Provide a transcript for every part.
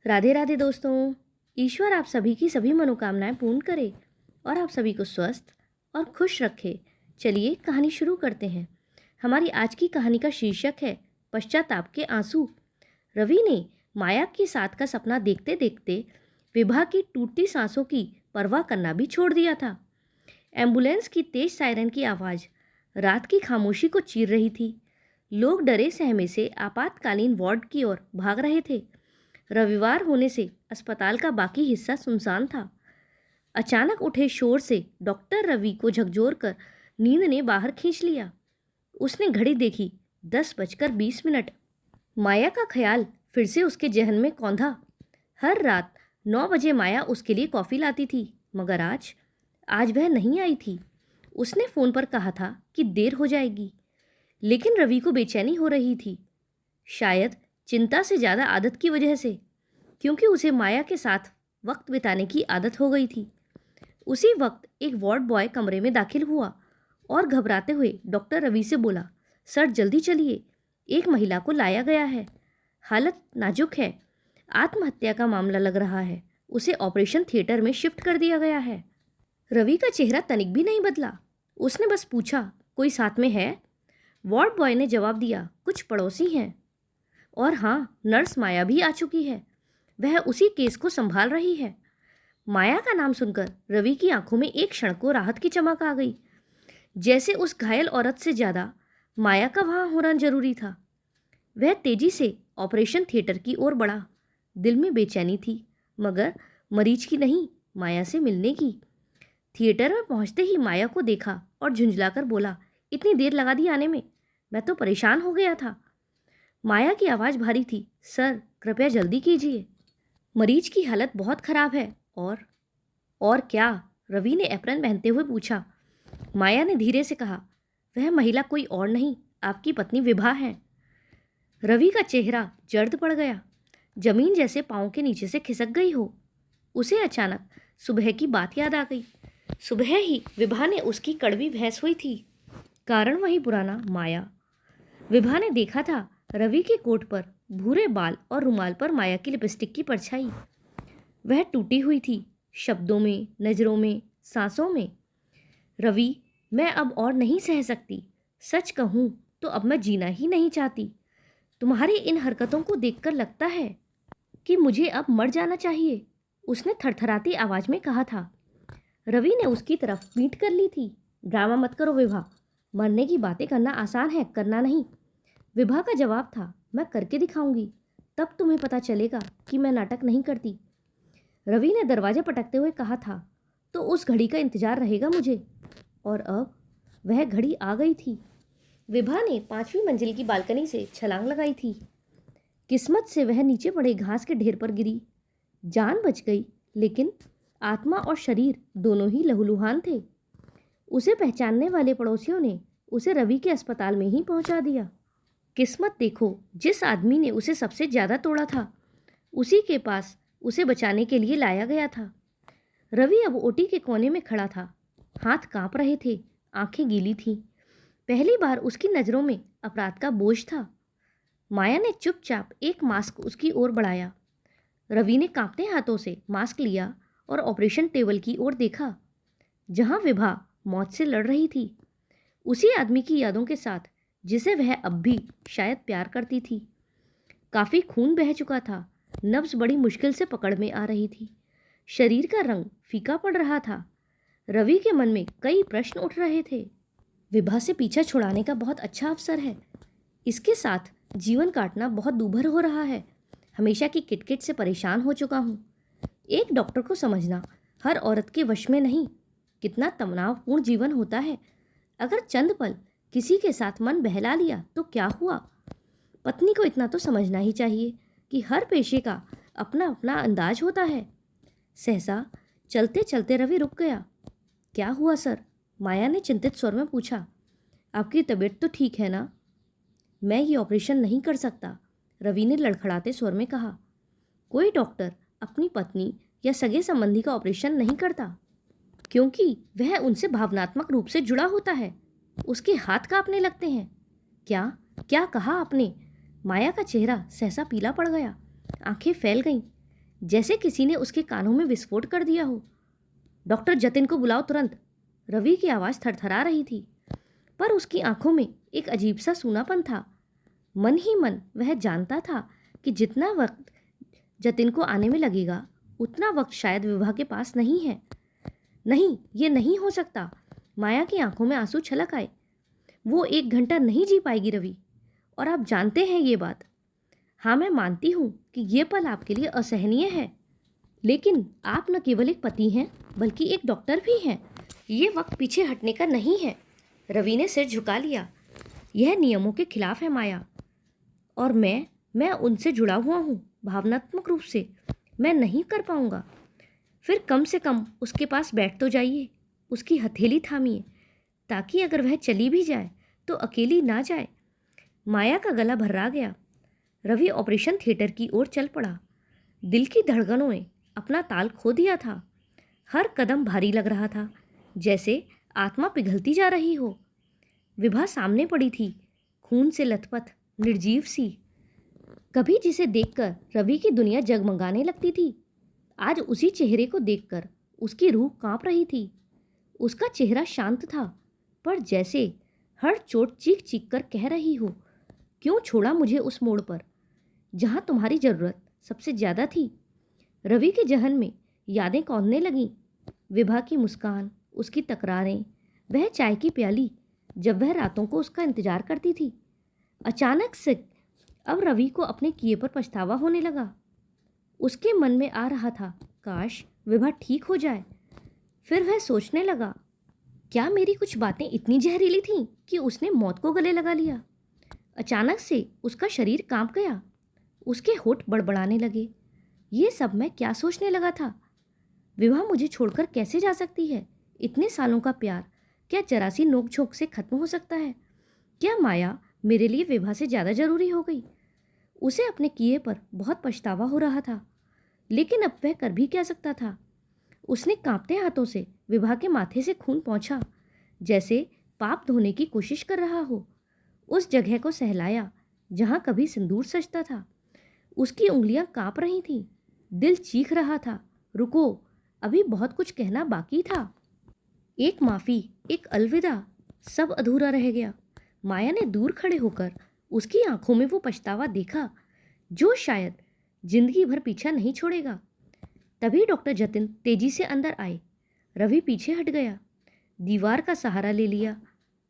राधे राधे दोस्तों। ईश्वर आप सभी की सभी मनोकामनाएं पूर्ण करे और आप सभी को स्वस्थ और खुश रखे। चलिए कहानी शुरू करते हैं। हमारी आज की कहानी का शीर्षक है पश्चाताप के आंसू। रवि ने माया के साथ का सपना देखते देखते विभा की टूटती सांसों की परवाह करना भी छोड़ दिया था। एम्बुलेंस की तेज सायरन की आवाज़ रात की खामोशी को चीर रही थी। लोग डरे सहमे से आपातकालीन वार्ड की ओर भाग रहे थे। रविवार होने से अस्पताल का बाकी हिस्सा सुनसान था। अचानक उठे शोर से डॉक्टर रवि को झकझोर कर नींद ने बाहर खींच लिया। उसने घड़ी देखी, 10:20। माया का ख्याल फिर से उसके जहन में कौंधा। हर रात 9 बजे माया उसके लिए कॉफ़ी लाती थी, मगर आज वह नहीं आई थी। उसने फ़ोन पर कहा था कि देर हो जाएगी, लेकिन रवि को बेचैनी हो रही थी। शायद चिंता से ज़्यादा आदत की वजह से, क्योंकि उसे माया के साथ वक्त बिताने की आदत हो गई थी। उसी वक्त एक वार्ड बॉय कमरे में दाखिल हुआ और घबराते हुए डॉक्टर रवि से बोला, सर जल्दी चलिए, एक महिला को लाया गया है। हालत नाजुक है, आत्महत्या का मामला लग रहा है। उसे ऑपरेशन थिएटर में शिफ्ट कर दिया गया है। रवि का चेहरा तनिक भी नहीं बदला। उसने बस पूछा, कोई साथ में है? वार्ड बॉय ने जवाब दिया, कुछ पड़ोसी हैं। और हाँ, नर्स माया भी आ चुकी है। वह उसी केस को संभाल रही है। माया का नाम सुनकर रवि की आंखों में एक क्षण को राहत की चमक आ गई। जैसे उस घायल औरत से ज़्यादा माया का वहाँ होना जरूरी था। वह तेजी से ऑपरेशन थिएटर की ओर बढ़ा। दिल में बेचैनी थी, मगर मरीज की नहीं, माया से मिलने की। थिएटर में पहुँचते ही माया को देखा और झुंझलाकर बोला, इतनी देर लगा दी आने में, मैं तो परेशान हो गया था। माया की आवाज़ भारी थी, सर कृपया जल्दी कीजिए, मरीज की हालत बहुत ख़राब है। और क्या? रवि ने एप्रन पहनते हुए पूछा। माया ने धीरे से कहा, वह महिला कोई और नहीं, आपकी पत्नी विभा है। रवि का चेहरा जर्द पड़ गया, जमीन जैसे पाँव के नीचे से खिसक गई हो। उसे अचानक सुबह की बात याद आ गई। सुबह ही विभा ने उसकी कड़वी बहस हुई थी। कारण वही पुराना, माया। विभा ने देखा था रवि के कोट पर भूरे बाल और रुमाल पर माया की लिपस्टिक की परछाई। वह टूटी हुई थी, शब्दों में, नज़रों में, सांसों में। रवि, मैं अब और नहीं सह सकती। सच कहूँ तो अब मैं जीना ही नहीं चाहती। तुम्हारी इन हरकतों को देखकर लगता है कि मुझे अब मर जाना चाहिए, उसने थरथराती आवाज़ में कहा था। रवि ने उसकी तरफ पीठ कर ली थी। ड्रामा मत करो विभा, मरने की बातें करना आसान है, करना नहीं। विभा का जवाब था, मैं करके दिखाऊंगी, तब तुम्हें पता चलेगा कि मैं नाटक नहीं करती। रवि ने दरवाजा पटकते हुए कहा था, तो उस घड़ी का इंतजार रहेगा मुझे। और अब वह घड़ी आ गई थी। विभा ने 5वीं मंजिल की बालकनी से छलांग लगाई थी। किस्मत से वह नीचे पड़े घास के ढेर पर गिरी। जान बच गई, लेकिन आत्मा और शरीर दोनों ही लहूलुहान थे। उसे पहचानने वाले पड़ोसियों ने उसे रवि के अस्पताल में ही पहुंचा दिया। किस्मत देखो, जिस आदमी ने उसे सबसे ज़्यादा तोड़ा था, उसी के पास उसे बचाने के लिए लाया गया था। रवि अब ओटी के कोने में खड़ा था। हाथ कांप रहे थे, आंखें गीली थीं। पहली बार उसकी नज़रों में अपराध का बोझ था। माया ने चुपचाप एक मास्क उसकी ओर बढ़ाया। रवि ने कांपते हाथों से मास्क लिया और ऑपरेशन टेबल की ओर देखा, जहां विभा मौत से लड़ रही थी, उसी आदमी की यादों के साथ जिसे वह अब भी शायद प्यार करती थी। काफ़ी खून बह चुका था, नब्ज बड़ी मुश्किल से पकड़ में आ रही थी, शरीर का रंग फीका पड़ रहा था। रवि के मन में कई प्रश्न उठ रहे थे। विभा से पीछा छुड़ाने का बहुत अच्छा अवसर है। इसके साथ जीवन काटना बहुत दूभर हो रहा है। हमेशा की किटकिट से परेशान हो चुका हूँ। एक डॉक्टर को समझना हर औरत के वश में नहीं। कितना तनावपूर्ण जीवन होता है। अगर चंद पल किसी के साथ मन बहला लिया तो क्या हुआ? पत्नी को इतना तो समझना ही चाहिए कि हर पेशे का अपना अपना अंदाज होता है। सहसा चलते चलते रवि रुक गया। क्या हुआ सर? माया ने चिंतित स्वर में पूछा। आपकी तबीयत तो ठीक है ना? मैं ये ऑपरेशन नहीं कर सकता, रवि ने लड़खड़ाते स्वर में कहा। कोई डॉक्टर अपनी पत्नी या सगे संबंधी का ऑपरेशन नहीं करता, क्योंकि वह उनसे भावनात्मक रूप से जुड़ा होता है। उसके हाथ कांपने लगते हैं। क्या क्या कहा आपने? माया का चेहरा सहसा पीला पड़ गया, आंखें फैल गईं। जैसे किसी ने उसके कानों में विस्फोट कर दिया हो। डॉक्टर जतिन को बुलाओ तुरंत। रवि की आवाज़ थरथरा रही थी, पर उसकी आंखों में एक अजीब सा सूनापन था। मन ही मन वह जानता था कि जितना वक्त जतिन को आने में लगेगा उतना वक्त शायद विभा के पास नहीं है। नहीं, ये नहीं हो सकता। माया की आंखों में आंसू छलक आए। वो 1 घंटा नहीं जी पाएगी रवि, और आप जानते हैं ये बात। हाँ, मैं मानती हूँ कि ये पल आपके लिए असहनीय है, लेकिन आप न केवल एक पति हैं बल्कि एक डॉक्टर भी हैं। ये वक्त पीछे हटने का नहीं है। रवि ने सिर झुका लिया। यह नियमों के खिलाफ है माया, और मैं उनसे जुड़ा हुआ हूँ भावनात्मक रूप से। मैं नहीं कर पाऊँगा। फिर कम से कम उसके पास बैठ तो जाइए, उसकी हथेली थामिए, ताकि अगर वह चली भी जाए तो अकेली ना जाए। माया का गला भर्रा गया। रवि ऑपरेशन थिएटर की ओर चल पड़ा। दिल की धड़कनों ने अपना ताल खो दिया था। हर कदम भारी लग रहा था, जैसे आत्मा पिघलती जा रही हो। विभा सामने पड़ी थी, खून से लथपथ, निर्जीव सी। कभी जिसे देखकर रवि की दुनिया जगमगाने लगती थी, आज उसी चेहरे को देखकर उसकी रूह कांप रही थी। उसका चेहरा शांत था, पर जैसे हर चोट चीख चीख कर कह रही हो, क्यों छोड़ा मुझे उस मोड़ पर जहां तुम्हारी ज़रूरत सबसे ज़्यादा थी। रवि के जहन में यादें कौंधने लगीं। विभा की मुस्कान, उसकी तकरारें, वह चाय की प्याली जब वह रातों को उसका इंतजार करती थी। अचानक से अब रवि को अपने किए पर पछतावा होने लगा। उसके मन में आ रहा था, काश विभा ठीक हो जाए। फिर वह सोचने लगा, क्या मेरी कुछ बातें इतनी जहरीली थीं कि उसने मौत को गले लगा लिया। अचानक से उसका शरीर कांप गया। उसके होठ बड़बड़ाने लगे। ये सब मैं क्या सोचने लगा था। विभा मुझे छोड़कर कैसे जा सकती है। इतने सालों का प्यार क्या जरा सी नोक झोंक से खत्म हो सकता है। क्या माया मेरे लिए विभा से ज़्यादा जरूरी हो गई। उसे अपने किए पर बहुत पछतावा हो रहा था, लेकिन अब वह कर भी क्या सकता था। उसने कांपते हाथों से विभा के माथे से खून पोंछा, जैसे पाप धोने की कोशिश कर रहा हो। उस जगह को सहलाया जहां कभी सिंदूर सजता था। उसकी उंगलियां कांप रही थीं। दिल चीख रहा था, रुको, अभी बहुत कुछ कहना बाकी था। एक माफ़ी, एक अलविदा, सब अधूरा रह गया। माया ने दूर खड़े होकर उसकी आंखों में वो पछतावा देखा जो शायद जिंदगी भर पीछा नहीं छोड़ेगा। तभी डॉक्टर जतिन तेजी से अंदर आए। रवि पीछे हट गया, दीवार का सहारा ले लिया।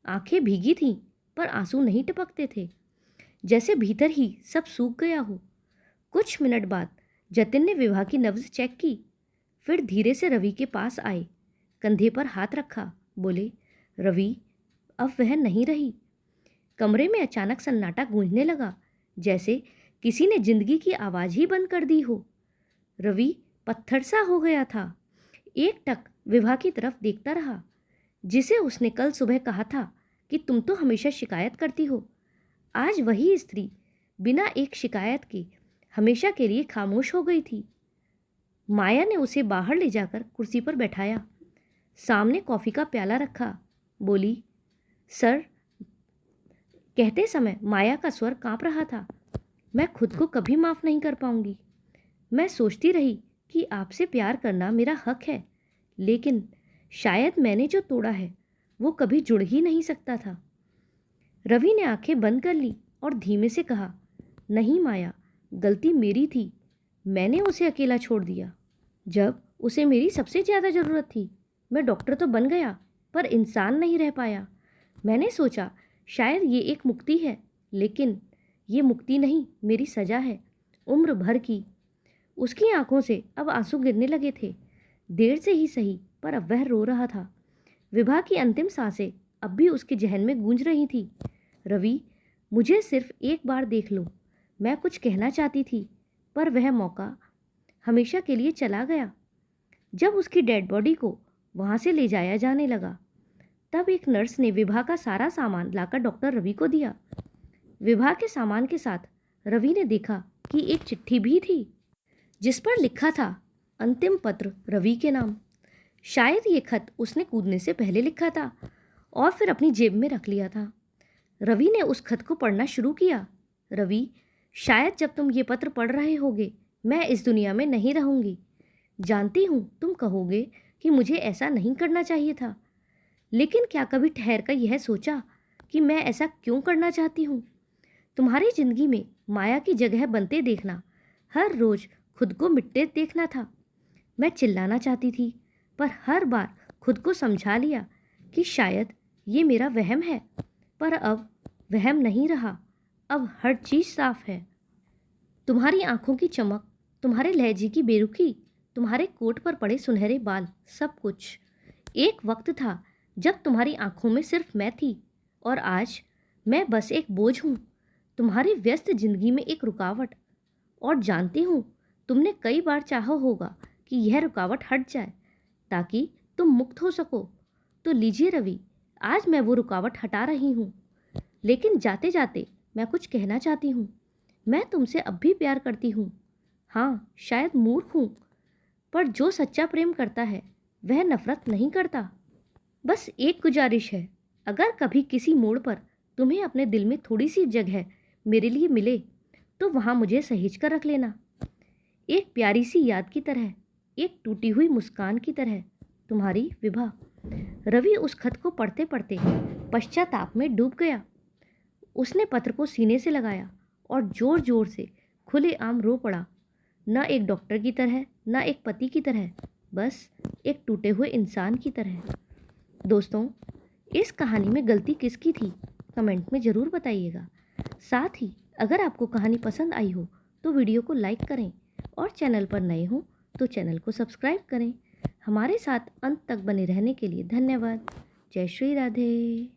आंखें भीगी थीं, पर आंसू नहीं टपकते थे, जैसे भीतर ही सब सूख गया हो। कुछ मिनट बाद जतिन ने विभा की नब्ज चेक की, फिर धीरे से रवि के पास आए, कंधे पर हाथ रखा, बोले, रवि, अब वह नहीं रही। कमरे में अचानक सन्नाटा गूंजने लगा, जैसे किसी ने जिंदगी की आवाज़ ही बंद कर दी हो। रवि पत्थर सा हो गया था। एक टक विभा की तरफ देखता रहा, जिसे उसने कल सुबह कहा था कि तुम तो हमेशा शिकायत करती हो। आज वही स्त्री बिना एक शिकायत के हमेशा के लिए खामोश हो गई थी। माया ने उसे बाहर ले जाकर कुर्सी पर बैठाया, सामने कॉफ़ी का प्याला रखा, बोली, सर। कहते समय माया का स्वर कांप रहा था। मैं खुद को कभी माफ़ नहीं कर पाऊंगी। मैं सोचती रही कि आपसे प्यार करना मेरा हक है, लेकिन शायद मैंने जो तोड़ा है वो कभी जुड़ ही नहीं सकता था। रवि ने आंखें बंद कर ली और धीमे से कहा, नहीं माया, गलती मेरी थी। मैंने उसे अकेला छोड़ दिया जब उसे मेरी सबसे ज़्यादा ज़रूरत थी। मैं डॉक्टर तो बन गया, पर इंसान नहीं रह पाया। मैंने सोचा शायद ये एक मुक्ति है, लेकिन ये मुक्ति नहीं, मेरी सज़ा है, उम्र भर की। उसकी आंखों से अब आंसू गिरने लगे थे। देर से ही सही, पर अब वह रो रहा था। विभा की अंतिम सांसें अब भी उसके जहन में गूंज रही थी। रवि, मुझे सिर्फ एक बार देख लो। मैं कुछ कहना चाहती थी, पर वह मौका हमेशा के लिए चला गया। जब उसकी डेड बॉडी को वहाँ से ले जाया जाने लगा, तब एक नर्स ने विभा का सारा सामान लाकर डॉक्टर रवि को दिया। विभा के सामान के साथ रवि ने देखा कि एक चिट्ठी भी थी, जिस पर लिखा था, अंतिम पत्र रवि के नाम। शायद ये खत उसने कूदने से पहले लिखा था और फिर अपनी जेब में रख लिया था। रवि ने उस खत को पढ़ना शुरू किया। रवि, शायद जब तुम ये पत्र पढ़ रहे होगे, मैं इस दुनिया में नहीं रहूँगी। जानती हूँ तुम कहोगे कि मुझे ऐसा नहीं करना चाहिए था, लेकिन क्या कभी ठहर कर यह सोचा कि मैं ऐसा क्यों करना चाहती हूँ? तुम्हारी जिंदगी में माया की जगह बनते देखना, हर रोज खुद को मिटते देखना था। मैं चिल्लाना चाहती थी, पर हर बार खुद को समझा लिया कि शायद ये मेरा वहम है। पर अब वहम नहीं रहा, अब हर चीज़ साफ है। तुम्हारी आंखों की चमक, तुम्हारे लहजे की बेरुखी, तुम्हारे कोट पर पड़े सुनहरे बाल, सब कुछ। एक वक्त था जब तुम्हारी आंखों में सिर्फ मैं थी, और आज मैं बस एक बोझ हूँ, तुम्हारी व्यस्त जिंदगी में एक रुकावट। और जानती हूँ तुमने कई बार चाहा होगा कि यह रुकावट हट जाए ताकि तुम मुक्त हो सको। तो लीजिए रवि, आज मैं वो रुकावट हटा रही हूँ। लेकिन जाते जाते मैं कुछ कहना चाहती हूँ। मैं तुमसे अब भी प्यार करती हूँ। हाँ, शायद मूर्ख हूँ, पर जो सच्चा प्रेम करता है वह नफरत नहीं करता। बस एक गुजारिश है, अगर कभी किसी मोड़ पर तुम्हें अपने दिल में थोड़ी सी जगह मेरे लिए मिले तो वहाँ मुझे सहेज कर रख लेना। एक प्यारी सी याद की तरह, एक टूटी हुई मुस्कान की तरह। तुम्हारी विभा। रवि उस खत को पढ़ते पढ़ते पश्चाताप में डूब गया। उसने पत्र को सीने से लगाया और जोर जोर से खुलेआम रो पड़ा। न एक डॉक्टर की तरह, न एक पति की तरह, बस एक टूटे हुए इंसान की तरह। दोस्तों, इस कहानी में गलती किसकी थी? कमेंट में ज़रूर बताइएगा। साथ ही अगर आपको कहानी पसंद आई हो तो वीडियो को लाइक करें, और चैनल पर नए हो तो चैनल को सब्सक्राइब करें। हमारे साथ अंत तक बने रहने के लिए धन्यवाद। जय श्री राधे।